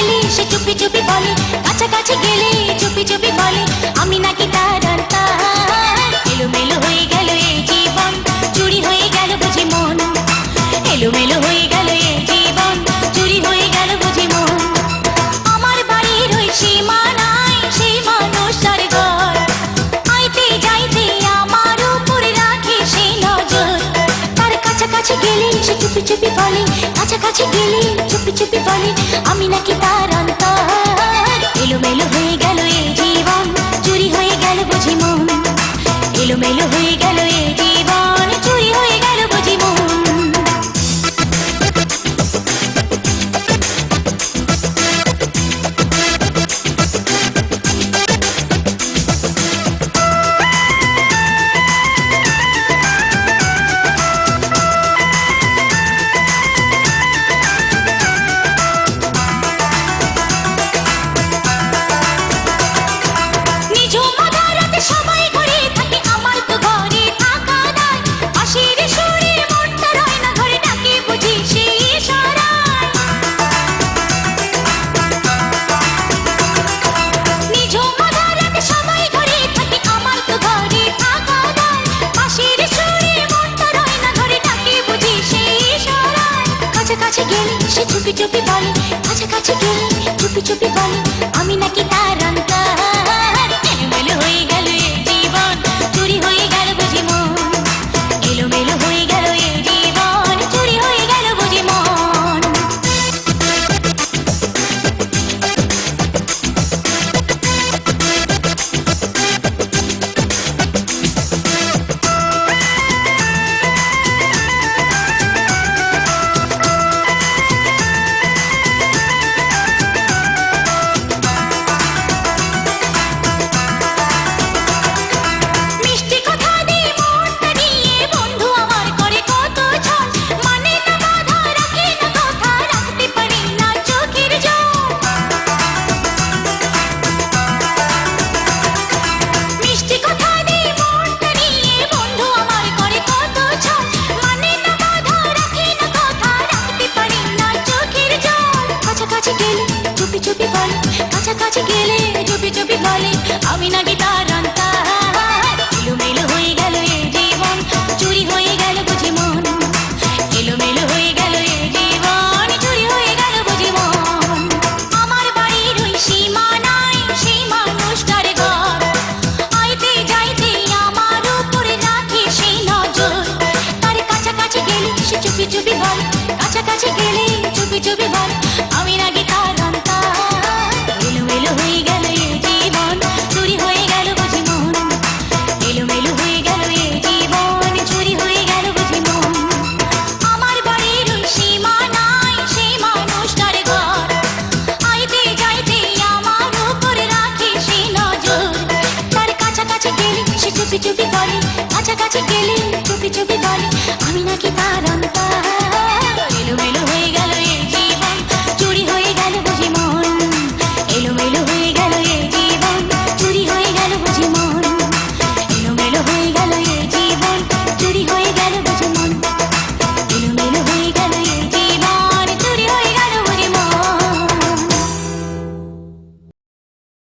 গেলে সে চুপি চুপি বলে, কাছাকাছি গেলে চুপি চুপি বলে আমি নাকি তার আন্তার। এলোমেলো হয়ে গেল এই জীবন, চুরি হয়ে গেল বুঝি মন। এলোমেলো হয়ে গেল এই জীবন, চুরি হয়ে গেল বুঝি মন। আমার বাড়ির ওই সীমানায় সেই মানুষটার ঘর, আইতে যাইতে আমার উপরে রাখে সেই নজর। তার কাছাকাছি গেলে সে চুপি চুপি বলে, কাছাকাছি গেলে চুপি চুপি বলে আমি নাকি তার অন্তর। এলোমেলো হয়ে গেল এই জীবন, চুরি হয়ে গেল বুঝি মন। এলোমেলো হয়ে গেল এই জীবন, চুরি হয়ে গেল বুঝি মন। কাছাকাছি গেলে সে চুপি চুপি বলে, কাছাকাছি গেলে চুপি চুপি বলে আমি নাকি তার অন্তর। এলোমেলো হয়ে গেল এই জীবন, চুরি হয়ে গেল বুঝি মন। এলোমেলো হয়ে গেল এই জীবন, চুরি হয়ে গেল বুঝি মন। কাছাকাছি গেলে চুপি চুপি বলে আমি নাকি তার অন্তর। এলোমেলো হয়ে গেল এই জীবন, চুরি হয়ে গেল বুঝি মন। এলোমেলো হয়ে গেল এই জীবন, চুরি হয়ে গেল বুঝি মন। আমার বাড়ির ওই সীমানায় সেই মানুষটার ঘর, আইতে যাইতে আমার উপরে রাখে সেই নজর। তার কাছাকাছি গেলে সে চুপি চুপি বলে, কাছাকাছি গেলে চুপি চুপি বলে আমি নাকি তার অন্তর। এলোমেলো হয়ে গেল এই জীবন, চুরি হয়ে গেল বুঝি মন। এলোমেলো হয়ে গেল এই জীবন, চুরি হয়ে গেল বুঝি মন। আমার বাড়ির ওই সীমানায় সেই মানুষটার ঘর, আইতে যাইতে আমার উপরে রাখে সেই নজর। তার কাছাকাছি গেলে সে চুপি চুপি বলে, কাছাকাছি গেলে চুপি চুপি বলে আমি নাকি তার অন্তর।